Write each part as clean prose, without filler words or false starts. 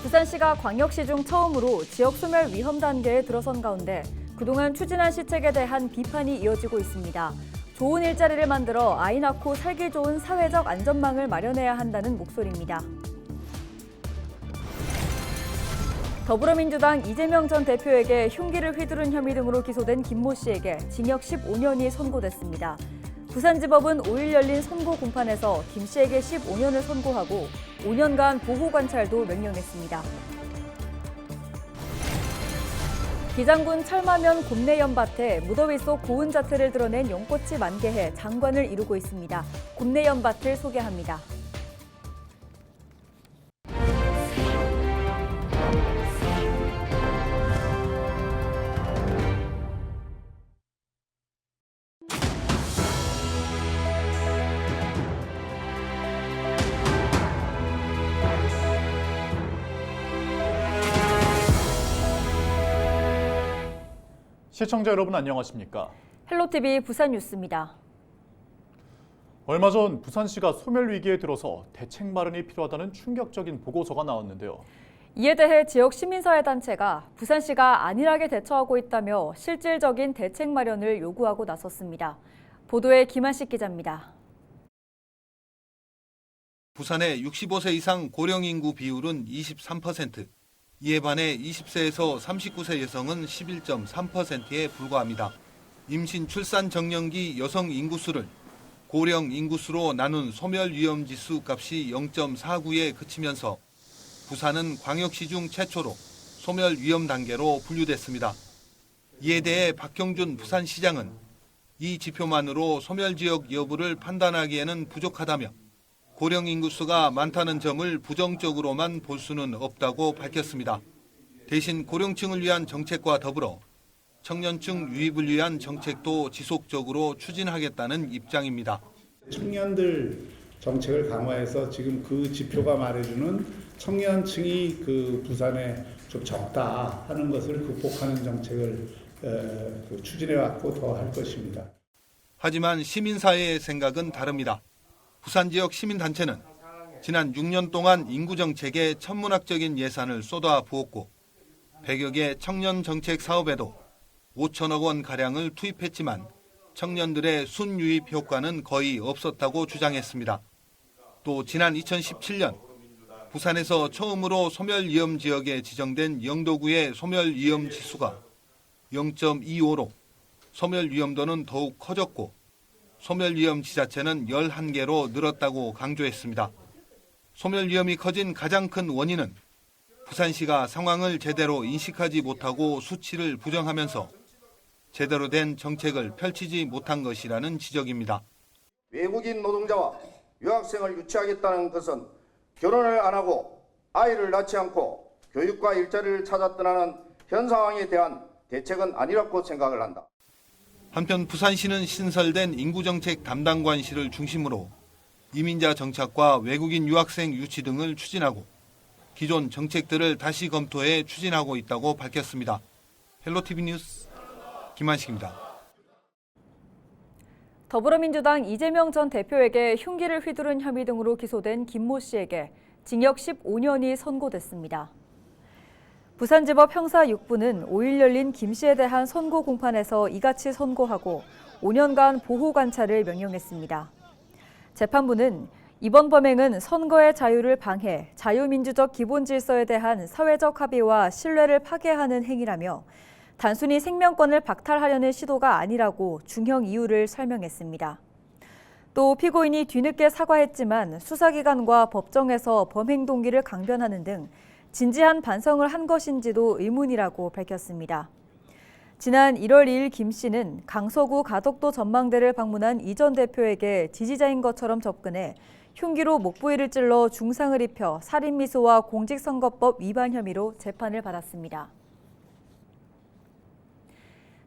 부산시가 광역시 중 처음으로 지역 소멸 위험 단계에 들어선 가운데 그동안 추진한 시책에 대한 비판이 이어지고 있습니다. 좋은 일자리를 만들어 아이 낳고 살기 좋은 사회적 안전망을 마련해야 한다는 목소리입니다. 더불어민주당 이재명 전 대표에게 흉기를 휘두른 혐의 등으로 기소된 김모 씨에게 징역 15년이 선고됐습니다. 부산지법은 5일 열린 선고 공판에서 김 씨에게 15년을 선고하고 5년간 보호관찰도 명령했습니다. 기장군 철마면 곰내연밭에 무더위 속 고운 자태를 드러낸 연꽃이 만개해 장관을 이루고 있습니다. 곰내연밭을 소개합니다. 시청자 여러분 안녕하십니까? 헬로티비 부산뉴스입니다. 얼마 전 부산시가 소멸 위기에 들어서 대책 마련이 필요하다는 충격적인 보고서가 나왔는데요. 이에 대해 지역 시민사회 단체가 부산시가 안일하게 대처하고 있다며 실질적인 대책 마련을 요구하고 나섰습니다. 보도에 김한식 기자입니다. 부산의 65세 이상 고령 인구 비율은 23%, 이에 반해 20세에서 39세 여성은 11.3%에 불과합니다. 임신 출산 정년기 여성 인구수를 고령 인구수로 나눈 소멸 위험 지수 값이 0.49에 그치면서 부산은 광역시 중 최초로 소멸 위험 단계로 분류됐습니다. 이에 대해 박형준 부산시장은 이 지표만으로 소멸 지역 여부를 판단하기에는 부족하다며 고령 인구수가 많다는 점을 부정적으로만 볼 수는 없다고 밝혔습니다. 대신 고령층을 위한 정책과 더불어 청년층 유입을 위한 정책도 지속적으로 추진하겠다는 입장입니다. 청년들 정책을 강화해서 지금 그 지표가 말해주는 청년층이 그 부산에 좀 적다 하는 것을 극복하는 정책을 추진해왔고 더 할 것입니다. 하지만 시민사회의 생각은 다릅니다. 부산 지역 시민단체는 지난 6년 동안 인구정책에 천문학적인 예산을 쏟아부었고 100여 개 청년 정책 사업에도 5천억 원가량을 투입했지만 청년들의 순유입 효과는 거의 없었다고 주장했습니다. 또 지난 2017년 부산에서 처음으로 소멸위험 지역에 지정된 영도구의 소멸위험 지수가 0.25로 소멸위험도는 더욱 커졌고 소멸위험 지자체는 11개로 늘었다고 강조했습니다. 소멸위험이 커진 가장 큰 원인은 부산시가 상황을 제대로 인식하지 못하고 수치를 부정하면서 제대로 된 정책을 펼치지 못한 것이라는 지적입니다. 외국인 노동자와 유학생을 유치하겠다는 것은 결혼을 안 하고 아이를 낳지 않고 교육과 일자리를 찾아 떠나는 현 상황에 대한 대책은 아니라고 생각을 한다. 한편 부산시는 신설된 인구정책 담당관실을 중심으로 이민자 정착과 외국인 유학생 유치 등을 추진하고 기존 정책들을 다시 검토해 추진하고 있다고 밝혔습니다. 헬로티비 뉴스 김한식입니다. 더불어민주당 이재명 전 대표에게 흉기를 휘두른 혐의 등으로 기소된 김모 씨에게 징역 15년이 선고됐습니다. 부산지법 형사 6부는 5일 열린 김 씨에 대한 선고 공판에서 이같이 선고하고 5년간 보호관찰을 명령했습니다. 재판부는 이번 범행은 선거의 자유를 방해, 자유민주적 기본 질서에 대한 사회적 합의와 신뢰를 파괴하는 행위라며 단순히 생명권을 박탈하려는 시도가 아니라고 중형 이유를 설명했습니다. 또 피고인이 뒤늦게 사과했지만 수사기관과 법정에서 범행 동기를 강변하는 등 진지한 반성을 한 것인지도 의문이라고 밝혔습니다. 지난 1월 2일 김 씨는 강서구 가덕도 전망대를 방문한 이 전 대표에게 지지자인 것처럼 접근해 흉기로 목 부위를 찔러 중상을 입혀 살인미수와 공직선거법 위반 혐의로 재판을 받았습니다.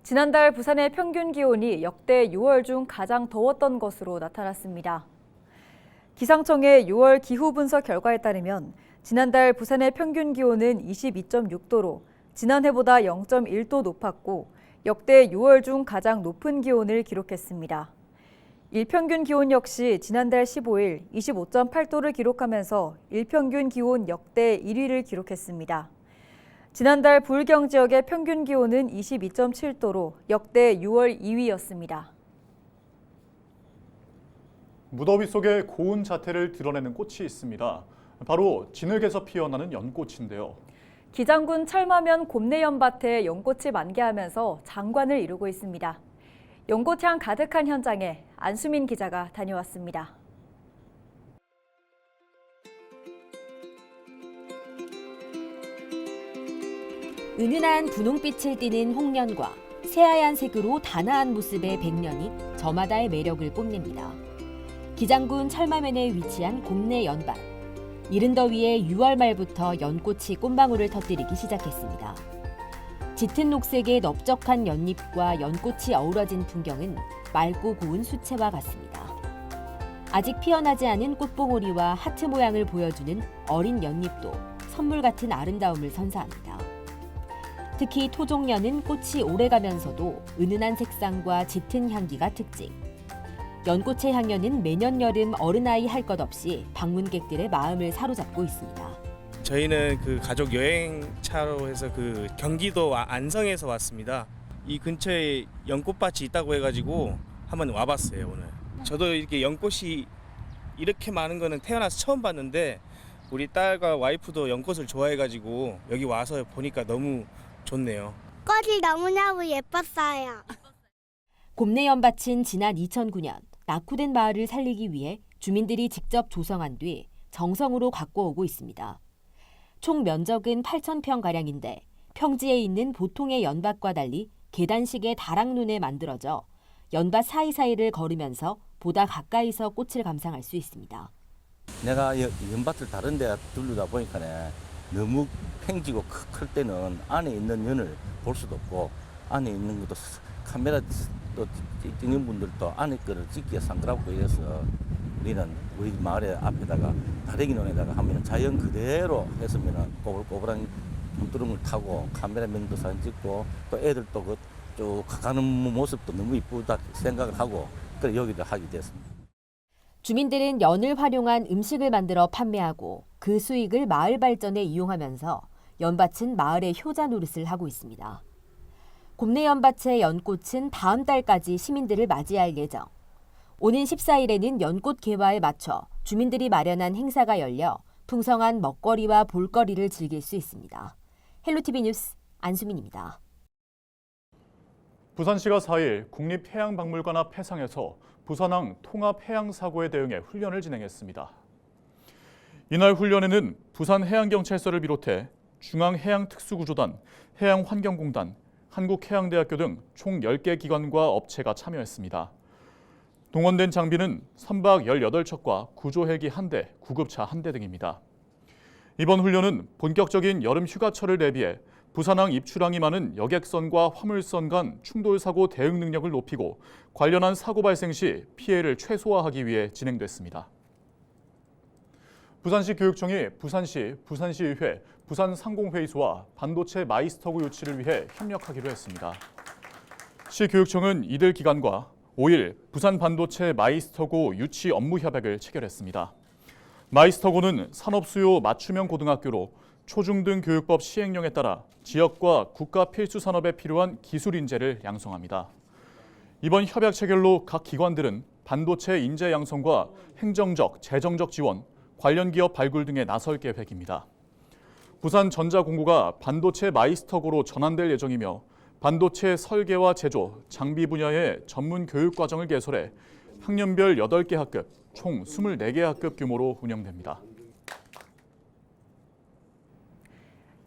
지난달 부산의 평균 기온이 역대 6월 중 가장 더웠던 것으로 나타났습니다. 기상청의 6월 기후 분석 결과에 따르면 지난달 부산의 평균 기온은 22.6도로 지난해보다 0.1도 높았고 역대 6월 중 가장 높은 기온을 기록했습니다. 일평균 기온 역시 지난달 15일 25.8도를 기록하면서 일평균 기온 역대 1위를 기록했습니다. 지난달 부울경 지역의 평균 기온은 22.7도로 역대 6월 2위였습니다. 무더위 속에 고운 자태를 드러내는 꽃이 있습니다. 바로 진흙에서 피어나는 연꽃인데요. 기장군 철마면 곱내연밭에 연꽃이 만개하면서 장관을 이루고 있습니다. 연꽃향 가득한 현장에 안수민 기자가 다녀왔습니다. 은은한 분홍빛을 띠는 홍련과 새하얀 색으로 단아한 모습의 백년이 저마다의 매력을 뽐냅니다. 기장군 철마면에 위치한 곱내 연밭. 이른 더위에 6월 말부터 연꽃이 꽃망울을 터뜨리기 시작했습니다. 짙은 녹색의 넓적한 연잎과 연꽃이 어우러진 풍경은 맑고 고운 수채화 같습니다. 아직 피어나지 않은 꽃봉오리와 하트 모양을 보여주는 어린 연잎도 선물 같은 아름다움을 선사합니다. 특히 토종연은 꽃이 오래가면서도 은은한 색상과 짙은 향기가 특징. 연꽃의 향연은 매년 여름 어른아이 할 것 없이 방문객들의 마음을 사로잡고 있습니다. 저희는 그 가족 여행차로 해서 그 경기도 안성에서 왔습니다. 이 근처에 연꽃밭이 있다고 해가지고 한번 와봤어요 오늘. 저도 이렇게 연꽃이 이렇게 많은 거는 태어나서 처음 봤는데 우리 딸과 와이프도 연꽃을 좋아해가지고 여기 와서 보니까 너무 좋네요. 꽃이 너무너무 예뻤어요. 곱내연밭은 지난 2009년 낙후된 마을을 살리기 위해 주민들이 직접 조성한 뒤 정성으로 가꿔오고 있습니다. 총 면적은 8,000평가량인데 평지에 있는 보통의 연밭과 달리 계단식의 다락눈에 만들어져 연밭 사이사이를 걸으면서 보다 가까이서 꽃을 감상할 수 있습니다. 내가 연밭을 다른 데 둘러다 보니까 너무 팽지고 클 때는 안에 있는 연을 볼 수도 없고 안에 있는 것도 카메라 또 찍는 분들도 안에 거를 찍기가 상그럽고 이래서 우리는 우리 마을의 앞에다가 다래기 논에다가 하면 자연 그대로 했으면 꼬불꼬불한 눈두rum을 타고 카메라맨도 사진 찍고 또 애들도 쭉 가는 모습도 너무 이쁘다 생각을 하고 그래 여기를 하게 됐습니다. 주민들은 연을 활용한 음식을 만들어 판매하고 그 수익을 마을 발전에 이용하면서 연밭은 마을의 효자 노릇을 하고 있습니다. 곱내 연밭의 연꽃은 다음 달까지 시민들을 맞이할 예정. 오는 14일에는 연꽃 개화에 맞춰 주민들이 마련한 행사가 열려 풍성한 먹거리와 볼거리를 즐길 수 있습니다. 헬로티비 뉴스 안수민입니다. 부산시가 4일 국립해양박물관 앞 해상에서 부산항 통합해양사고에 대응해 훈련을 진행했습니다. 이날 훈련에는 부산해양경찰서를 비롯해 중앙해양특수구조단, 해양환경공단, 한국해양대학교 등 총 10개 기관과 업체가 참여했습니다. 동원된 장비는 선박 18척과 구조헬기 1대, 구급차 1대 등입니다. 이번 훈련은 본격적인 여름 휴가철을 대비해 부산항 입출항이 많은 여객선과 화물선 간 충돌 사고 대응 능력을 높이고 관련한 사고 발생 시 피해를 최소화하기 위해 진행됐습니다. 부산시 교육청이 부산시, 부산시의회, 부산상공회의소와 반도체 마이스터구 유치를 위해 협력하기로 했습니다. 시 교육청은 이들 기관과 5일 부산 반도체 마이스터고 유치 업무 협약을 체결했습니다. 마이스터고는 산업수요 맞춤형 고등학교로 초중등 교육법 시행령에 따라 지역과 국가 필수 산업에 필요한 기술 인재를 양성합니다. 이번 협약 체결로 각 기관들은 반도체 인재 양성과 행정적, 재정적 지원, 관련 기업 발굴 등에 나설 계획입니다. 부산전자공고가 반도체 마이스터고로 전환될 예정이며 반도체 설계와 제조, 장비 분야의 전문 교육 과정을 개설해 학년별 8개 학급, 총 24개 학급 규모로 운영됩니다.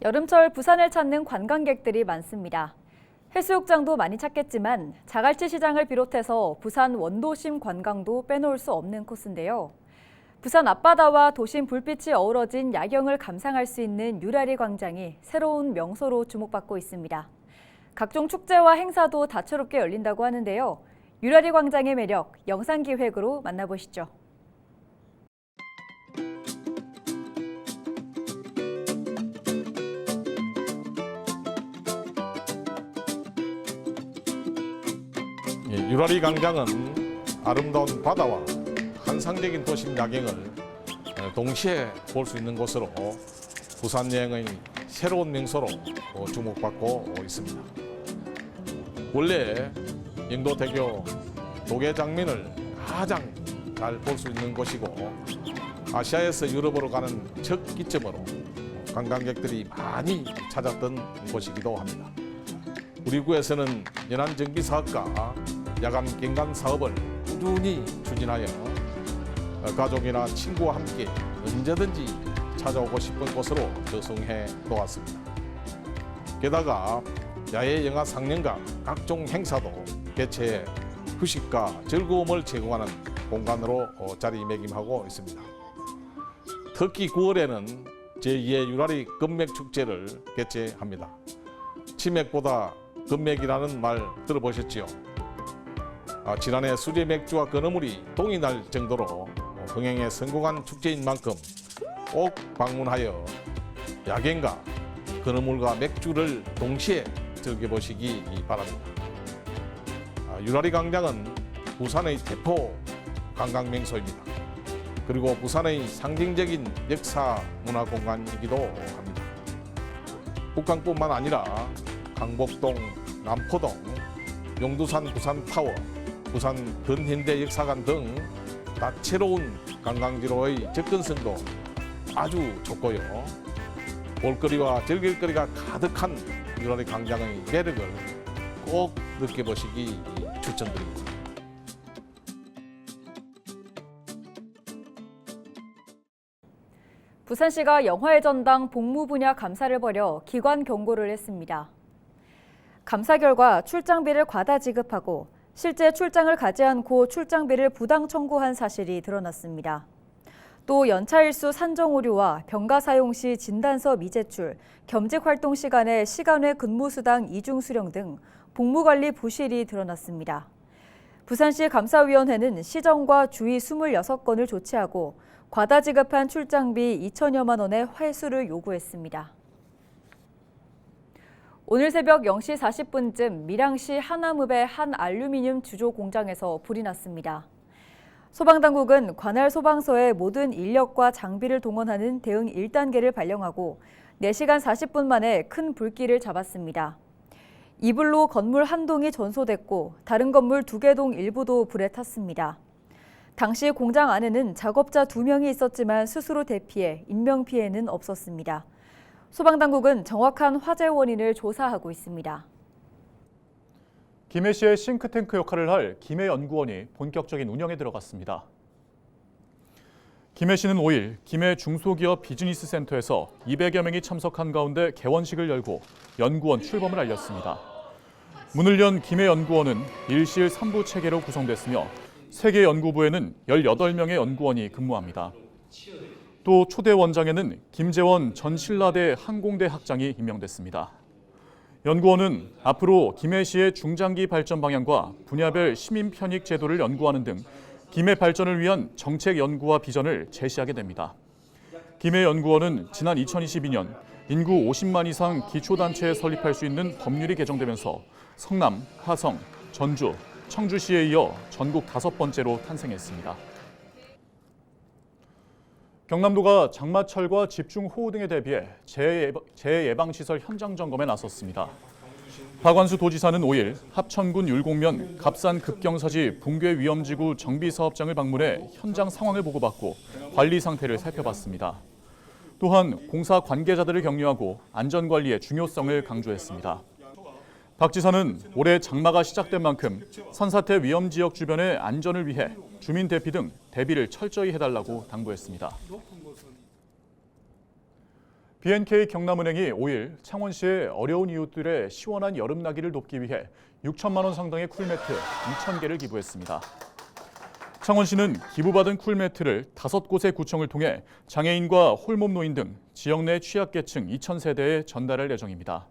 여름철 부산을 찾는 관광객들이 많습니다. 해수욕장도 많이 찾겠지만 자갈치 시장을 비롯해서 부산 원도심 관광도 빼놓을 수 없는 코스인데요. 부산 앞바다와 도심 불빛이 어우러진 야경을 감상할 수 있는 유라리 광장이 새로운 명소로 주목받고 있습니다. 각종 축제와 행사도 다채롭게 열린다고 하는데요. 유라리 광장의 매력, 영상 기획으로 만나보시죠. 유라리 광장은 아름다운 바다와 환상적인 도심 야경을 동시에 볼 수 있는 곳으로 부산 여행의 새로운 명소로 주목받고 있습니다. 원래 영도대교 도계 장면을 가장 잘 볼 수 있는 곳이고 아시아에서 유럽으로 가는 첫 기점으로 관광객들이 많이 찾았던 곳이기도 합니다. 우리 구에서는 연안 정비 사업과 야간 경관 사업을 꾸준히 추진하여 가족이나 친구와 함께 언제든지 찾아오고 싶은 곳으로 조성해 놓았습니다. 게다가 야외 영화 상영과 각종 행사도 개최해 휴식과 즐거움을 제공하는 공간으로 자리매김하고 있습니다. 특히 9월에는 제2회 유라리 금맥 축제를 개최합니다. 치맥보다 금맥이라는 말 들어보셨지요? 지난해 수제 맥주와 건어물이 동이 날 정도로 흥행에 성공한 축제인 만큼 꼭 방문하여 야경과 건어물과 맥주를 동시에 즐겨보시기 바랍니다. 유라리 광장은 부산의 대표 관광 명소입니다. 그리고 부산의 상징적인 역사 문화 공간이기도 합니다. 북강뿐만 아니라 강복동, 남포동, 용두산 부산타워, 부산 근현대 역사관 등 다채로운 관광지로의 접근성도 아주 좋고요. 볼거리와 즐길거리가 가득한 유라리 광장의 매력을 꼭 느껴보시기 추천드립니다. 부산시가 영화의 전당 복무 분야 감사를 벌여 기관 경고를 했습니다. 감사 결과 출장비를 과다 지급하고 실제 출장을 가지 않고 출장비를 부당 청구한 사실이 드러났습니다. 또 연차 일수 산정 오류와 병가 사용 시 진단서 미제출, 겸직 활동 시간에 시간 외 근무 수당 이중 수령 등 복무 관리 부실이 드러났습니다. 부산시 감사위원회는 시정과 주의 26건을 조치하고 과다 지급한 출장비 2천여만 원의 회수를 요구했습니다. 오늘 새벽 0시 40분쯤 밀양시 하남읍의 한 알루미늄 주조 공장에서 불이 났습니다. 소방당국은 관할 소방서에 모든 인력과 장비를 동원하는 대응 1단계를 발령하고 4시간 40분 만에 큰 불길을 잡았습니다. 이 불로 건물 한 동이 전소됐고 다른 건물 2개 동 일부도 불에 탔습니다. 당시 공장 안에는 작업자 2명이 있었지만 스스로 대피해 인명피해는 없었습니다. 소방당국은 정확한 화재 원인을 조사하고 있습니다. 김해시의 싱크탱크 역할을 할 김해연구원이 본격적인 운영에 들어갔습니다. 김해시는 5일 김해 중소기업 비즈니스 센터에서 200여 명이 참석한 가운데 개원식을 열고 연구원 출범을 알렸습니다. 문을 연 김해연구원은 1실 3부 체계로 구성됐으며 3개 연구부에는 18명의 연구원이 근무합니다. 또 초대 원장에는 김재원 전 신라대 항공대 학장이 임명됐습니다. 연구원은 앞으로 김해시의 중장기 발전 방향과 분야별 시민 편익 제도를 연구하는 등 김해 발전을 위한 정책 연구와 비전을 제시하게 됩니다. 김해연구원은 지난 2022년 인구 50만 이상 기초단체에 설립할 수 있는 법률이 개정되면서 성남, 화성, 전주, 청주시에 이어 전국 5번째로 탄생했습니다. 경남도가 장마철과 집중호우 등에 대비해 재해 예방시설 현장 점검에 나섰습니다. 박완수 도지사는 5일 합천군 율곡면 갑산 급경사지 붕괴 위험지구 정비사업장을 방문해 현장 상황을 보고받고 관리 상태를 살펴봤습니다. 또한 공사 관계자들을 격려하고 안전관리의 중요성을 강조했습니다. 박 지사는 올해 장마가 시작된 만큼 산사태 위험지역 주변의 안전을 위해 주민 대피 등 대비를 철저히 해달라고 당부했습니다. BNK 경남은행이 5일 창원시의 어려운 이웃들의 시원한 여름나기를 돕기 위해 6천만 원 상당의 쿨매트 2,000개를 기부했습니다. 창원시는 기부받은 쿨매트를 5곳의 구청을 통해 장애인과 홀몸 노인 등 지역 내 취약계층 2,000세대에 전달할 예정입니다.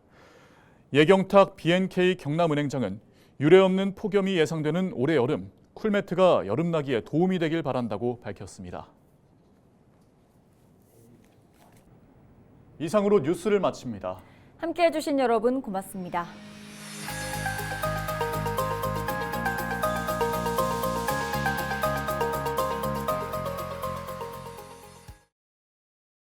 예경탁 BNK 경남은행장은 유례없는 폭염이 예상되는 올해 여름, 쿨매트가 여름나기에 도움이 되길 바란다고 밝혔습니다. 이상으로 뉴스를 마칩니다. 함께해 주신 여러분 고맙습니다.